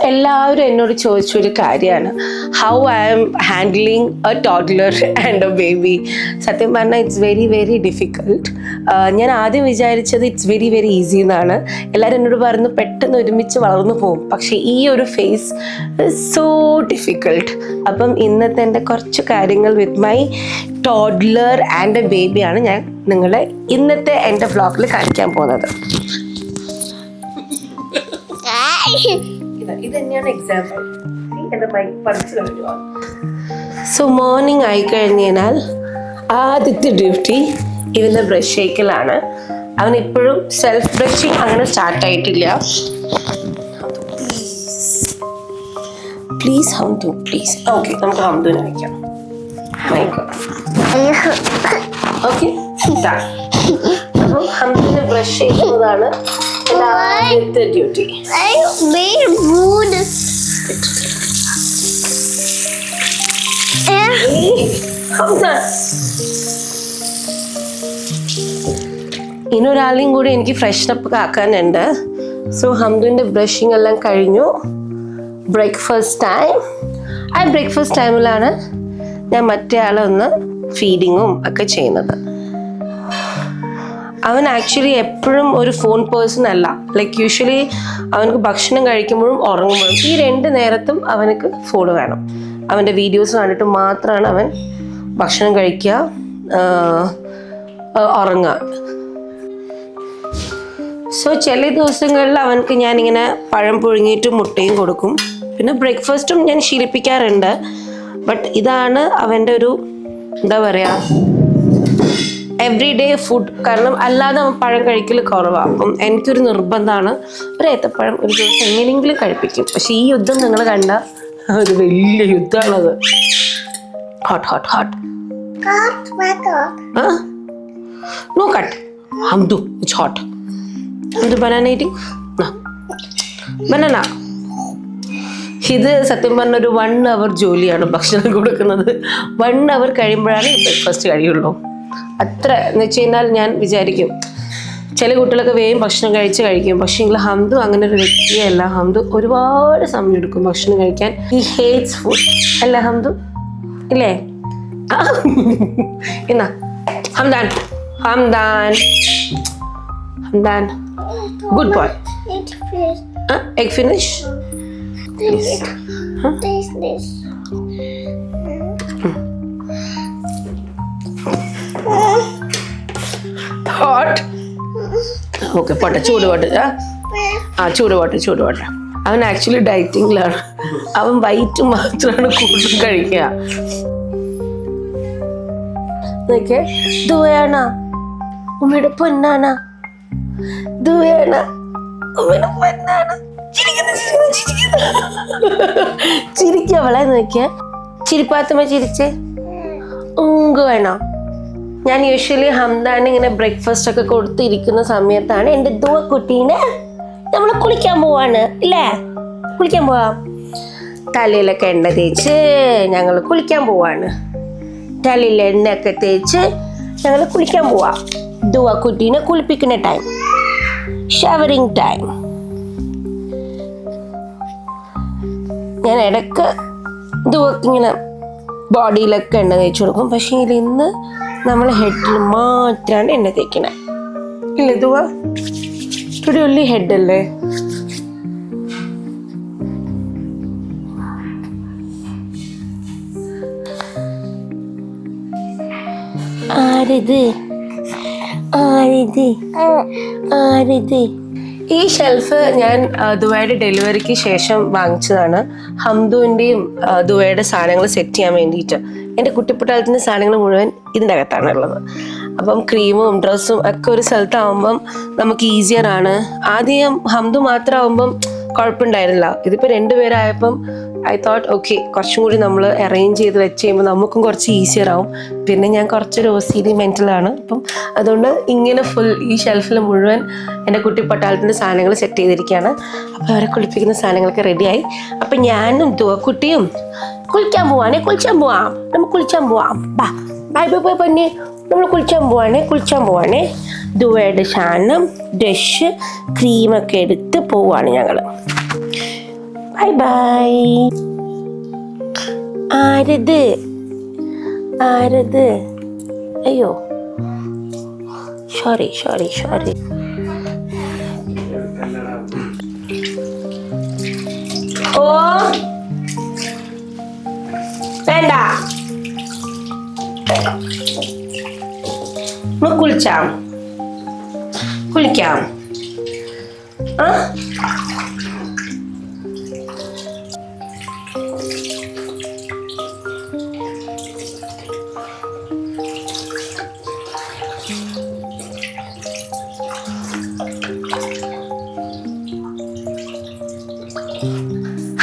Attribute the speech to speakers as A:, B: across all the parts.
A: എല്ലാവരും എന്നോട് ചോദിച്ചൊരു കാര്യമാണ്, how I am handling a toddler and a baby. സത്യം പറഞ്ഞാൽ ഇറ്റ്സ് വെരി വെരി ഡിഫിക്കൾട്ട്. ഞാൻ ആദ്യം വിചാരിച്ചത് ഇറ്റ്സ് വെരി വെരി ഈസി എന്നാണ്. എല്ലാവരും എന്നോട് പറഞ്ഞു പെട്ടെന്ന് ഒരുമിച്ച് വളർന്നു പോകും, പക്ഷേ ഈ ഒരു ഫേസ് സോ ഡിഫിക്കൾട്ട്. അപ്പം ഇന്നത്തെ എൻ്റെ കുറച്ച് കാര്യങ്ങൾ with my toddler and a ബേബിയാണ് ഞാൻ നിങ്ങളെ ഇന്നത്തെ എൻ്റെ വ്ളോഗിൽ കാണിക്കാൻ പോകുന്നത്. ഇത് തന്നെയാണ് എക്സാമ്പിൾ. സോ മോർണിംഗ് ആയി കഴിഞ്ഞാൽ ആദ്യത്തെ ഡ്യൂട്ടി ഇവൻ്റെ ബ്രഷ് ചെയ്യിക്കലാണ്. അവൻ ഇപ്പോഴും സെൽഫ് ബ്രഷിങ് അങ്ങനെ സ്റ്റാർട്ടായിട്ടില്ല. Please Hamdu please. ഓക്കെ, നമുക്ക് ഹംദുവിനെ വയ്ക്കാം. ഓക്കെ, അപ്പം ഹംദുവിനെ ബ്രഷ് ചെയ്യുന്നതാണ് ആദ്യത്തെ ഡ്യൂട്ടി. ഇനൊരാളെയും കൂടി എനിക്ക് ഫ്രഷപ്പ് ആക്കാനുണ്ട്. സോ ഹംദുവിൻ്റെ ബ്രഷിങ് എല്ലാം കഴിഞ്ഞു. Breakfast time. ആ ബ്രേക്ക്ഫാസ്റ്റ് ടൈമിലാണ് ഞാൻ മറ്റേ ആളെ ഒന്ന് ഫീഡിങ്ങും ഒക്കെ ചെയ്യുന്നത്. അവൻ ആക്ച്വലി എപ്പോഴും ഒരു ഫോൺ പേഴ്സൺ അല്ല. ലൈക്ക് യൂഷ്വലി അവനക്ക് ഭക്ഷണം കഴിക്കുമ്പോഴും ഉറങ്ങുമ്പോഴും ഈ 2 നേരത്തും അവനക്ക് ഫോൺ വേണം. അവൻ്റെ വീഡിയോസ് കണ്ടിട്ട് മാത്രമാണ് അവൻ ഭക്ഷണം കഴിക്കുക, ഉറങ്ങുക. സോ ചില ദിവസങ്ങളിൽ അവനക്ക് ഞാനിങ്ങനെ പഴം പുഴുങ്ങിയിട്ടും മുട്ടയും കൊടുക്കും. പിന്നെ ബ്രേക്ക്ഫാസ്റ്റും ഞാൻ ശീലിപ്പിക്കാറുണ്ട്. ബട്ട് ഇതാണ് അവൻ്റെ ഒരു എന്താ പറയുക എവറി ഡേ ഫുഡ്. കാരണം അല്ലാതെ അവൻ പഴം കഴിക്കൽ കുറവാണ്. അപ്പം എനിക്കൊരു നിർബന്ധമാണ് ഒരു ഏത്തപ്പഴം ഒരു ദിവസം എങ്ങനെയെങ്കിലും കഴിപ്പിക്കും. പക്ഷെ ഈ യുദ്ധം നിങ്ങൾ കണ്ട ഒരു വലിയ യുദ്ധമാണത്. Hot hot hot. No cut Hamdu, it's hot. Hamdu banana eating. Banana. ഇത് സത്യം പറഞ്ഞ ഒരു 1 hour ജോലിയാണ് ഭക്ഷണം കൊടുക്കുന്നത്. 1 hour കഴിയുമ്പോഴാണ് ബ്രേക്ക്ഫാസ്റ്റ് കഴിയുള്ളൂ. അത്ര എന്ന് വെച്ച് കഴിഞ്ഞാൽ ഞാൻ വിചാരിക്കും ചില കുട്ടികളൊക്കെ വേഗം ഭക്ഷണം കഴിക്കും. പക്ഷേ എങ്കിൽ ഹംദു അങ്ങനെ ഒരു വ്യക്തിയല്ല. ഹംദു ഒരുപാട് സമയം എടുക്കും ഭക്ഷണം കഴിക്കാൻ. ഹി ഹേറ്റ്സ് ഫുഡ് അല്ലേ ഹംദു? ഇല്ലേ? എന്നാ Hamdan Hamdan Hamdan good boy. Egg finish. Hot. Okay പോട്ടെ, ചൂടുപോട്ടെ. ചൂടുപോട്ടെ. അവൻ ആക്ച്വലി ഡയറ്റിങ്ങിലാണ്. അവൻ വൈറ്റ് മാത്രമാണ് കൂടുതൽ കഴിക്കുക. ദുവയാണ ഉമ്മയുടെ പൊന്നാണ, ദുവയാണ ഉമ്മയുടെ പൊന്നാണ. ചിരിക്കവളെ നോക്കിയ ചിരിപ്പാത്തമ്മ ചിരിച്ചേ. ഉങ്ക് വേണോ? ഞാൻ യൂഷ്വലി ഹംദാൻ ഇങ്ങനെ ബ്രേക്ക്ഫാസ്റ്റ് ഒക്കെ കൊടുത്തിരിക്കുന്ന സമയത്താണ് എൻ്റെ കുട്ടീനെ നമ്മൾ കുളിക്കാൻ പോവാണ് ഇല്ലേ? കുളിക്കാൻ പോവാം. തലയിലൊക്കെ എണ്ണ തേച്ച് ഞങ്ങൾ കുളിക്കാൻ പോവാണ്. തലയിൽ എണ്ണയൊക്കെ തേച്ച് ഞങ്ങൾ കുളിക്കാൻ പോവാം. കുട്ടീനെ കുളിപ്പിക്കുന്ന ടൈം, ഷവറിങ് ടൈം. ഞാൻ ഇടയ്ക്ക് ഇങ്ങനെ ബോഡിയിലൊക്കെ എണ്ണ തേച്ച് കൊടുക്കും. പക്ഷേ ഇന്ന് നമ്മൾ ഹെഡിൽ മാത്രമാണ് എണ്ണ തേക്കണേ. ഇല്ലേ ദുവ? ടുഡേ ഒൺലി ഹെഡ് അല്ലേ? ആരിത്? ഈ ഷെൽഫ് ഞാൻ ദുബായുടെ ഡെലിവറിക്ക് ശേഷം വാങ്ങിച്ചതാണ്. ഹംദുവിൻ്റെയും ദുബായുടെ സാധനങ്ങൾ സെറ്റ് ചെയ്യാൻ വേണ്ടിയിട്ട്. എൻ്റെ കുട്ടിപ്പട്ടാളത്തിൻ്റെ സാധനങ്ങൾ മുഴുവൻ ഇതിൻ്റെ അകത്താണ് ഉള്ളത്. അപ്പം ക്രീമും ഡ്രസ്സും ഒക്കെ ഒരു സ്ഥലത്താവുമ്പം നമുക്ക് ഈസിയറാണ്. ആദ്യം ഹംദു മാത്രമാകുമ്പം കുഴപ്പമുണ്ടായിരുന്നില്ല. ഇതിപ്പോൾ 2 പേരായപ്പം ഐ തോട്ട് ഓക്കെ കുറച്ചും കൂടി നമ്മൾ അറേഞ്ച് ചെയ്ത് വെച്ച് കഴിയുമ്പോൾ നമുക്കും കുറച്ച് ഈസിയർ ആവും. പിന്നെ ഞാൻ കുറച്ചൊരു OCD മെൻ്റലാണ്. അപ്പം അതുകൊണ്ട് ഇങ്ങനെ ഫുൾ ഈ ഷെൽഫിൽ മുഴുവൻ എൻ്റെ കുട്ടി പട്ടാളത്തിൻ്റെ സാധനങ്ങൾ സെറ്റ് ചെയ്തിരിക്കുകയാണ്. അപ്പോൾ അവരെ കുളിപ്പിക്കുന്ന സാധനങ്ങളൊക്കെ റെഡിയായി. അപ്പം ഞാനും കുട്ടിയും കുളിക്കാൻ പോവാം. നമുക്ക് കുളിക്കാൻ പോവാം. ബൈ പൊന്നെ, നമ്മൾ കുളിക്കാൻ പോവാണേ. ദുവയുടെ സാധനം ബ്രഷ് ക്രീമൊക്കെ എടുത്ത് പോവാണ് ഞങ്ങൾ. Bye bye. ആരത് അയ്യോ, സോറി. ഓ വേണ്ട, കുളിക്കാം. ആ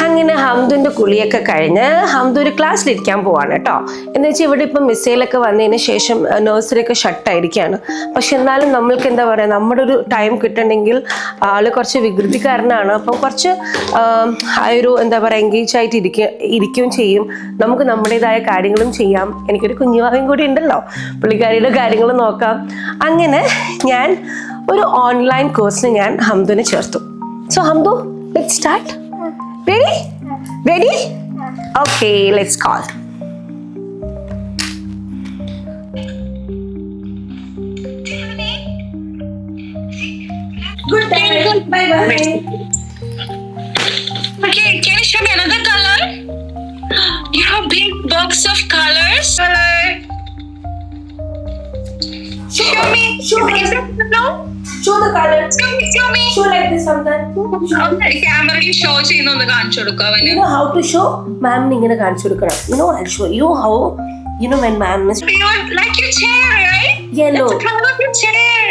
A: അങ്ങനെ ഹംദുവിൻ്റെ കുളിയൊക്കെ കഴിഞ്ഞ് ഹംദു ഒരു ക്ലാസ്സിലിരിക്കാൻ പോവാണ് കേട്ടോ. എന്ന് വെച്ചാൽ ഇവിടെ ഇപ്പം മിസൈലൊക്കെ വന്നതിന് ശേഷം നഴ്സറിയൊക്കെ ഷട്ടായിരിക്കുകയാണ്. പക്ഷെ എന്നാലും നമ്മൾക്ക് എന്താ പറയുക, നമ്മുടെ ഒരു ടൈം കിട്ടണമെങ്കിൽ ആൾ കുറച്ച് വികൃതിക്കാരനാണ്. അപ്പം കുറച്ച് ആ ഒരു എന്താ പറയുക എൻഗേജ് ആയിട്ട് ഇരിക്കുകയും ചെയ്യും. നമുക്ക് നമ്മുടേതായ കാര്യങ്ങളും ചെയ്യാം. എനിക്കൊരു കുഞ്ഞുവാവയും കൂടി ഉണ്ടല്ലോ, പുള്ളിക്കാരിയുടെ കാര്യങ്ങൾ നോക്കാം. അങ്ങനെ ഞാൻ ഒരു ഓൺലൈൻ കോഴ്സിന് ഞാൻ ഹംദുവിനെ ചേർത്തു. So Hamdu, let's start. Ready? Okay, let's call. Good day. Bye.
B: Okay, can you show me another color? You have big box of colors. Show me. Is that no?
A: Show the color.
B: Show me.
A: Show like this sometimes.
B: Okay, camera show ചെയ്യുന്നൊന്ന് കാണിച്ചു കൊടുക്കുക അവന്.
A: You know how to show? Ma'am ഇങ്ങനെ കാണിച്ചു കൊടുക്കണം. I'll show you how. When ma'am is.
B: You like your chair, right?
A: Yellow.
B: That's the color of your chair.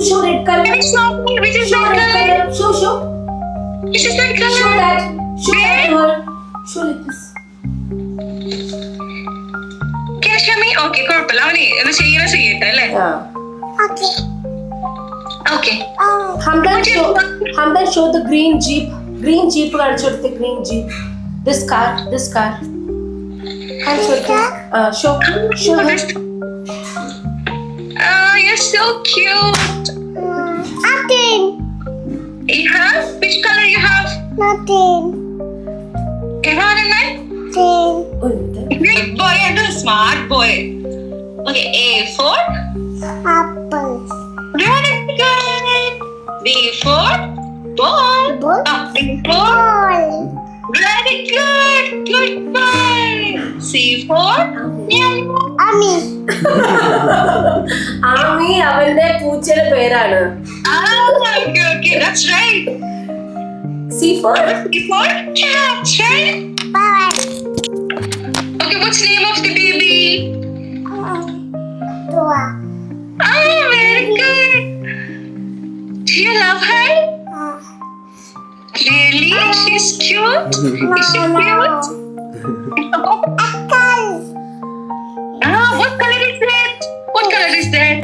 A: Show red color.
B: Can you show me which is
A: Show
B: that
A: red
B: color?
A: color. Show.
B: Which is that color?
A: Show that. Show
B: Red?
A: that one. Show like this.
B: Can you show me? Okay, കുഴപ്പമില്ല. അവനെ ഇത് ചെയ്യട്ടെ അല്ലേ?
A: Yeah.
B: Okay.
A: Hamdan show the green jeep. Green jeep കാണിച്ചു കൊടുത്തേ. Green jeep. This car. കാണിച്ചു കൊടുത്തേ. Show her.
B: Oh, you're so cute.
C: Nothing.
B: You have? Which color you have?
C: Nothing.
B: You have it, man?
C: Nothing.
B: Great boy and a smart boy. Okay, A for?
C: Apple.
B: Very good. B for? Ball.
C: Ball.
B: B for?
C: Ball.
B: Very good. Good boy. C for? Yellow.
C: Ami.
A: Ami അവന്റെ പൂച്ചയുടെ പേരാണ്.
B: Okay, that's right.
A: C for?
B: C for? Cat, right?
C: Bye.
B: Okay, what's the name of the baby?
C: Dua.
B: Oh, very good. Do you love her? Really? She's cute? Is she cute?
C: Apple.
B: What color is that? What color is that?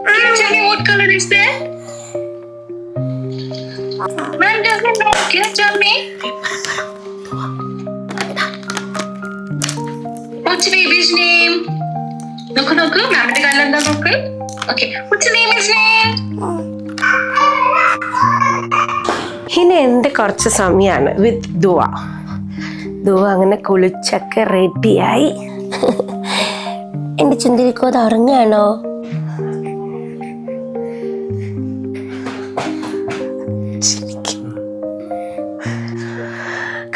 B: Can you tell me what color is that? Man doesn't know. Can you tell me? What's the baby's name? Look. Ma'am, the calendar look. Okay. What's the baby's name?
A: ഇനി എൻ്റെ കുറച്ച് സമയമാണ് വിത്ത് ദുവ അങ്ങനെ കുളിച്ചൊക്കെ റെഡിയായി. എൻ്റെ ചുന്തിരിക്കോ അത് ഉറങ്ങാണോ?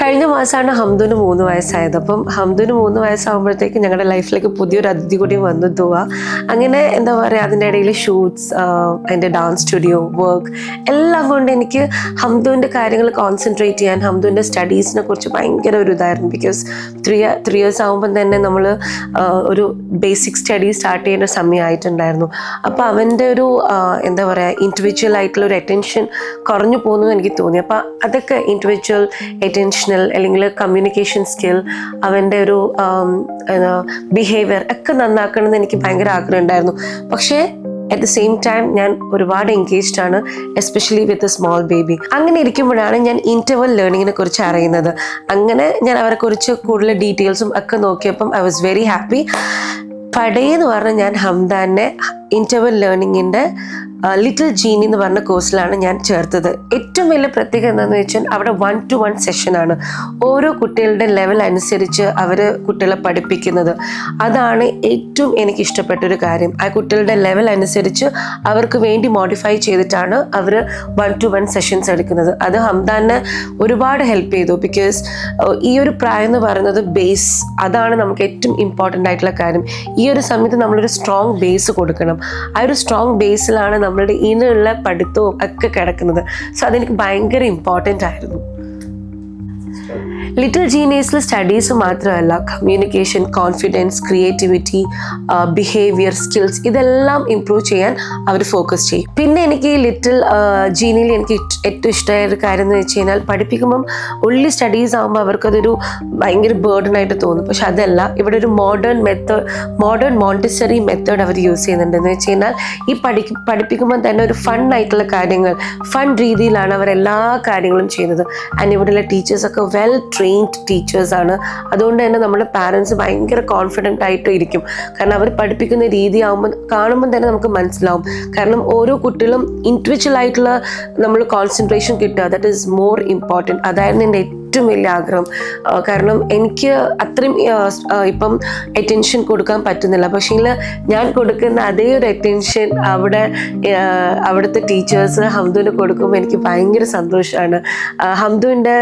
A: കഴിഞ്ഞ മാസമാണ് ഹംദുവിന് 3 വയസ്സായത്. അപ്പം ഹംദുവിന് 3 വയസ്സാകുമ്പോഴത്തേക്ക് ഞങ്ങളുടെ ലൈഫിലേക്ക് പുതിയൊരു അതിഥി കൂടി വന്നു, ദുവ. അങ്ങനെ എന്താ പറയുക, അതിൻ്റെ ഇടയിൽ ഷൂട്ട്സ്, എൻ്റെ ഡാൻസ് സ്റ്റുഡിയോ, വർക്ക് എല്ലാം കൊണ്ട് എനിക്ക് ഹംദുവിൻ്റെ കാര്യങ്ങൾ കോൺസെൻട്രേറ്റ് ചെയ്യാൻ, ഹംദുവിൻ്റെ സ്റ്റഡീസിനെ കുറിച്ച് ഭയങ്കര ഒരു ഇതായിരുന്നു. ബിക്കോസ് 3 ഇയേഴ്സ് ആകുമ്പം തന്നെ നമ്മൾ ഒരു ബേസിക് സ്റ്റഡി സ്റ്റാർട്ട് ചെയ്യേണ്ട സമയമായിട്ടുണ്ടായിരുന്നു. അപ്പോൾ അവൻ്റെ ഒരു എന്താ പറയുക ഇൻഡിവിജ്വൽ ആയിട്ടുള്ള ഒരു അറ്റൻഷൻ കുറഞ്ഞു പോകുന്നു എനിക്ക് തോന്നി. അപ്പോൾ അതൊക്കെ ഇൻഡിവിജ്വൽ അറ്റൻഷൻ അല്ലെങ്കിൽ കമ്മ്യൂണിക്കേഷൻ സ്കിൽ, അവൻ്റെ ഒരു ബിഹേവിയർ ഒക്കെ നന്നാക്കണമെന്ന് എനിക്ക് ഭയങ്കര ആഗ്രഹം ഉണ്ടായിരുന്നു. പക്ഷേ അറ്റ് ദ സെയിം ടൈം ഞാൻ ഒരുപാട് എൻഗേജ്ഡ് ആണ്, especially with a small baby. അങ്ങനെ ഇരിക്കുമ്പോഴാണ് ഞാൻ ഇൻ്റർവൽ ലേണിങ്ങിനെ കുറിച്ച് അറിയുന്നത്. അങ്ങനെ ഞാൻ അവരെക്കുറിച്ച് കൂടുതൽ ഡീറ്റെയിൽസും ഒക്കെ നോക്കിയപ്പം ഐ വാസ് വെരി ഹാപ്പി. പടയെന്ന് പറഞ്ഞ് ഞാൻ ഹംദാനെ ഇൻ്റർവൽ ലേണിങ്ങിൻ്റെ ലിറ്റിൽ ജീനി എന്ന് പറഞ്ഞ കോഴ്സിലാണ് ഞാൻ ചേർത്തത്. ഏറ്റവും വലിയ പ്രത്യേകത എന്താണെന്ന് വെച്ചാൽ അവിടെ 1-to-1 സെഷനാണ്. ഓരോ കുട്ടികളുടെ ലെവൽ അനുസരിച്ച് അവർ കുട്ടികളെ പഠിപ്പിക്കുന്നത്. അതാണ് ഏറ്റവും എനിക്ക് ഇഷ്ടപ്പെട്ട ഒരു കാര്യം. ആ കുട്ടികളുടെ ലെവൽ അനുസരിച്ച് അവർക്ക് വേണ്ടി മോഡിഫൈ ചെയ്തിട്ടാണ് അവർ 1-to-1 സെഷൻസ് എടുക്കുന്നത്. അത് ഹംദാനെ ഒരുപാട് ഹെൽപ്പ് ചെയ്തു. ബിക്കോസ് ഈ ഒരു പ്രായം എന്ന് പറയുന്നത് ബേസ്, അതാണ് നമുക്ക് ഏറ്റവും ഇമ്പോർട്ടൻ്റ് ആയിട്ടുള്ള കാര്യം. ഈ ഒരു സമയത്ത് നമ്മളൊരു സ്ട്രോങ് ബേസ് കൊടുക്കണം. ആ ഒരു സ്ട്രോങ് ബേസിലാണ് നമ്മളുടെ ഇനിയുള്ള പഠിത്തവും ഒക്കെ കിടക്കുന്നത്. സോ അതെനിക്ക് ഭയങ്കര ഇമ്പോർട്ടൻ്റ് ആയിരുന്നു. ലിറ്റിൽ ജീനിയസിൽ സ്റ്റഡീസ് മാത്രമല്ല, communication, confidence, creativity, behaviour, skills ഇതെല്ലാം ഇമ്പ്രൂവ് ചെയ്യാൻ അവർ ഫോക്കസ് ചെയ്യും. പിന്നെ എനിക്ക് ഈ ലിറ്റിൽ ജീനിയിൽ എനിക്ക് ഏറ്റവും ഇഷ്ടമായ ഒരു കാര്യം എന്ന് വെച്ച് കഴിഞ്ഞാൽ, പഠിപ്പിക്കുമ്പം ഉള്ളി സ്റ്റഡീസ് ആകുമ്പോൾ അവർക്കതൊരു ഭയങ്കര ബേർഡനായിട്ട് തോന്നും. പക്ഷെ അതല്ല, ഇവിടെ ഒരു മോഡേൺ മോണ്ടിസറി മെത്തേഡ് അവർ യൂസ് ചെയ്യുന്നുണ്ട്. എന്ന് വെച്ച് കഴിഞ്ഞാൽ ഈ പഠിപ്പിക്കുമ്പോൾ തന്നെ ഒരു ഫൺ ആയിട്ടുള്ള കാര്യങ്ങൾ, ഫൺ രീതിയിലാണ് അവർ എല്ലാ കാര്യങ്ങളും ചെയ്യുന്നത്. ആൻഡ് ഇവിടെയുള്ള ടീച്ചേഴ്സൊക്കെ വെൽ ട്രെയിൻഡ് ടീച്ചേഴ്സാണ്. അതുകൊണ്ട് തന്നെ നമ്മുടെ പാരൻസ് ഭയങ്കര കോൺഫിഡൻ്റ് ആയിട്ട് ഇരിക്കും. കാരണം അവർ പഠിപ്പിക്കുന്ന രീതി കാണുമ്പോൾ തന്നെ നമുക്ക് മനസ്സിലാവും. കാരണം ഓരോ കുട്ടികളും ഇൻഡിവിജ്വൽ ആയിട്ടുള്ള നമ്മൾ കോൺസെൻട്രേഷൻ കിട്ടുക, ദാറ്റ് ഈസ് മോർ ഇമ്പോർട്ടൻറ്റ്. അതായിരുന്നു എൻ്റെ ഏറ്റവും വലിയ ആഗ്രഹം. കാരണം എനിക്ക് അത്രയും ഇപ്പം അറ്റൻഷൻ കൊടുക്കാൻ പറ്റുന്നില്ല. പക്ഷേ ഞാൻ കൊടുക്കുന്ന അതേ ഒരു അറ്റൻഷൻ അവിടുത്തെ ടീച്ചേഴ്സ് ഹംദുവിന് കൊടുക്കുമ്പോൾ എനിക്ക് ഭയങ്കര സന്തോഷമാണ്. ഹംദുവിൻ്റെ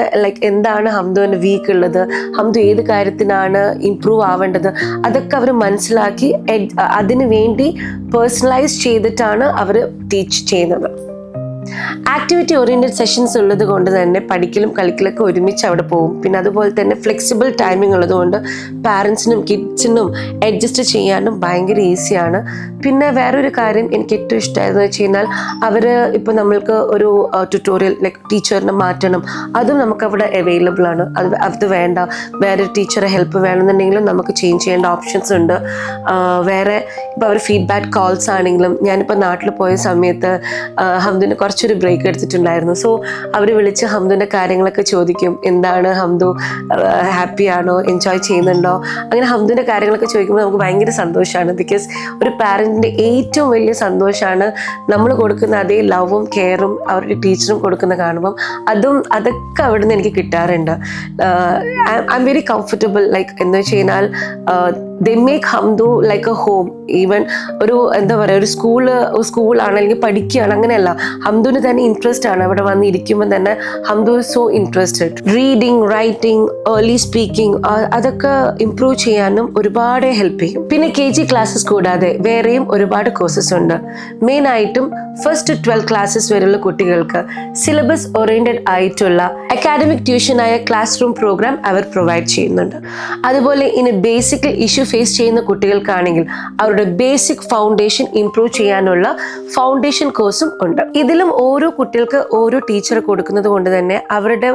A: എന്താണ് ഹംദുവിൻ്റെ വീക്ക് ഉള്ളത്, ഹംദു ഏത് കാര്യത്തിനാണ് ഇംപ്രൂവ് ആവേണ്ടത്, അതൊക്കെ അവർ മനസ്സിലാക്കി അതിന് വേണ്ടി പേഴ്സണലൈസ് ചെയ്തിട്ടാണ് അവർ ടീച്ച് ചെയ്യുന്നത്. ആക്ടിവിറ്റി ഓറിയൻറ്റഡ് സെഷൻസ് ഉള്ളത് കൊണ്ട് തന്നെ പഠിക്കലും കളിക്കലൊക്കെ ഒരുമിച്ച് അവിടെ പോകും. പിന്നെ അതുപോലെ തന്നെ ഫ്ലെക്സിബിൾ ടൈമിംഗ് ഉള്ളതുകൊണ്ട് പാരൻസിനും കിഡ്സിനും അഡ്ജസ്റ്റ് ചെയ്യാനും ഭയങ്കര ഈസിയാണ്. പിന്നെ വേറൊരു കാര്യം എനിക്ക് ഏറ്റവും ഇഷ്ടമായതെന്ന് വെച്ച് കഴിഞ്ഞാൽ, അവർ ഇപ്പോൾ നമ്മൾക്ക് ഒരു ട്യൂട്ടോറിയൽ ടീച്ചറിനെ മാറ്റണം, അതും നമുക്കവിടെ അവൈലബിൾ ആണ്. അത് വേണ്ട, വേറെ ടീച്ചറെ ഹെൽപ്പ് വേണമെന്നുണ്ടെങ്കിലും നമുക്ക് ചേഞ്ച് ചെയ്യേണ്ട ഓപ്ഷൻസ് ഉണ്ട്. വേറെ ഇപ്പോൾ അവർ ഫീഡ്ബാക്ക് കോൾസ് ആണെങ്കിലും, ഞാനിപ്പോൾ നാട്ടിൽ പോയ സമയത്ത് ഹംദുവിന് കുറച്ചൊരു ബ്രേക്ക് എടുത്തിട്ടുണ്ടായിരുന്നു. സോ അവർ വിളിച്ച് ഹംദുവിൻ്റെ കാര്യങ്ങളൊക്കെ ചോദിക്കും. എന്താണ് ഹംദു, ഹാപ്പി ആണോ, എൻജോയ് ചെയ്യുന്നുണ്ടോ, അങ്ങനെ ഹംദുവിൻ്റെ കാര്യങ്ങളൊക്കെ ചോദിക്കുമ്പോൾ നമുക്ക് ഭയങ്കര സന്തോഷമാണ്. ബിക്കോസ് ഒരു പാരൻറ്റിൻ്റെ ഏറ്റവും വലിയ സന്തോഷമാണ് നമ്മൾ കൊടുക്കുന്ന അതേ ലവും കെയറും അവരുടെ ടീച്ചറും കൊടുക്കുന്ന കാണുമ്പം അതൊക്കെ അവിടെ നിന്ന് എനിക്ക് കിട്ടാറുണ്ട്. I am very comfortable. എന്ന് വെച്ച് കഴിഞ്ഞാൽ they make Hamdu like a home. Even എന്താ പറയുക, ഒരു സ്കൂളാണ് അല്ലെങ്കിൽ പഠിക്കുകയാണ്, അങ്ങനെയല്ല, ഹംദുവിന് തന്നെ ഇൻട്രസ്റ്റ് ആണ്. അവിടെ വന്ന് ഇരിക്കുമ്പോൾ തന്നെ Hamdu is so interested. Reading, writing, early speaking അതൊക്കെ ഇംപ്രൂവ് ചെയ്യാനും ഒരുപാട് ഹെൽപ്പ് ചെയ്യും. പിന്നെ KG ക്ലാസ്സസ് കൂടാതെ വേറെയും ഒരുപാട് കോഴ്സസ് ഉണ്ട്. മെയിനായിട്ടും 1st to 12th ക്ലാസ്സസ് വരെയുള്ള കുട്ടികൾക്ക് സിലബസ് ഓറിയൻറ്റഡ് ആയിട്ടുള്ള അക്കാഡമിക് ട്യൂഷനായ ക്ലാസ് റൂം പ്രോഗ്രാം അവർ പ്രൊവൈഡ് ചെയ്യുന്നുണ്ട്. അതുപോലെ ഇനി ബേസിക്കൽ ഇഷ്യൂ ഫേസ് ചെയ്യുന്ന കുട്ടികൾക്കാണെങ്കിൽ അവരുടെ ബേസിക് ഫൗണ്ടേഷൻ ഇംപ്രൂവ് ചെയ്യാനുള്ള ഫൗണ്ടേഷൻ കോഴ്സും ഉണ്ട്. ഇതിലും ഓരോ കുട്ടികൾക്ക് ഓരോ ടീച്ചർ കൊടുക്കുന്നത് കൊണ്ട് തന്നെ അവരുടെ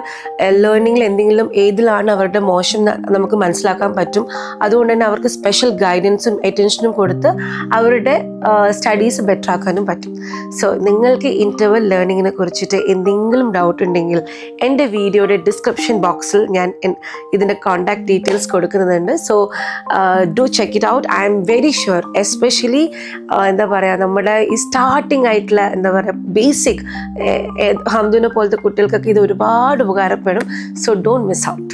A: ലേണിംഗിൽ എന്തെങ്കിലും ഏതിലാണ് അവരുടെ മോശം നമുക്ക് മനസ്സിലാക്കാൻ പറ്റും. അതുകൊണ്ട് തന്നെ അവർക്ക് സ്പെഷ്യൽ ഗൈഡൻസും അറ്റൻഷനും കൊടുത്ത് അവരുടെ സ്റ്റഡീസ് ബെറ്റർ ആക്കാനും പറ്റും. സോ നിങ്ങൾക്ക് ഇൻ്റർവൽ ലേണിങ്ങിനെ കുറിച്ചിട്ട് എന്തെങ്കിലും ഡൗട്ട് ഉണ്ടെങ്കിൽ എൻ്റെ വീഡിയോയുടെ ഡിസ്ക്രിപ്ഷൻ ബോക്സിൽ ഞാൻ ഇതിൻ്റെ കോൺടാക്ട് ഡീറ്റെയിൽസ് കൊടുക്കുന്നുണ്ട്. So do check it out. I am very sure, especially എന്താ പറയുക, നമ്മുടെ ഈ സ്റ്റാർട്ടിങ് ആയിട്ടുള്ള എന്താ പറയുക ബേസിക് ഹംദുവിനെ പോലത്തെ കുട്ടികൾക്കൊക്കെ ഇത് ഒരുപാട് ഉപകാരപ്പെടും. So don't miss out.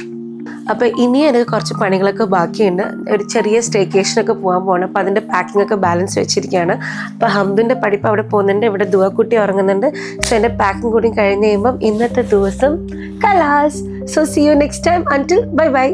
A: അപ്പോൾ ഇനി എനിക്ക് കുറച്ച് പണികളൊക്കെ ബാക്കിയുണ്ട്. ഒരു ചെറിയ സ്റ്റേക്കേഷനൊക്കെ പോകാൻ പോകണം. അപ്പോൾ അതിൻ്റെ പാക്കിംഗ് ഒക്കെ ബാലൻസ് വെച്ചിരിക്കുകയാണ്. അപ്പോൾ ഹംദുവിൻ്റെ പഠിപ്പ് അവിടെ പോകുന്നുണ്ട്, ഇവിടെ ദുവക്കുട്ടി ഉറങ്ങുന്നുണ്ട്. സോ എൻ്റെ പാക്കിംഗ് കൂടി കഴിഞ്ഞ് കഴിയുമ്പം ഇന്നത്തെ ദിവസം class. So see you next time. Until bye by.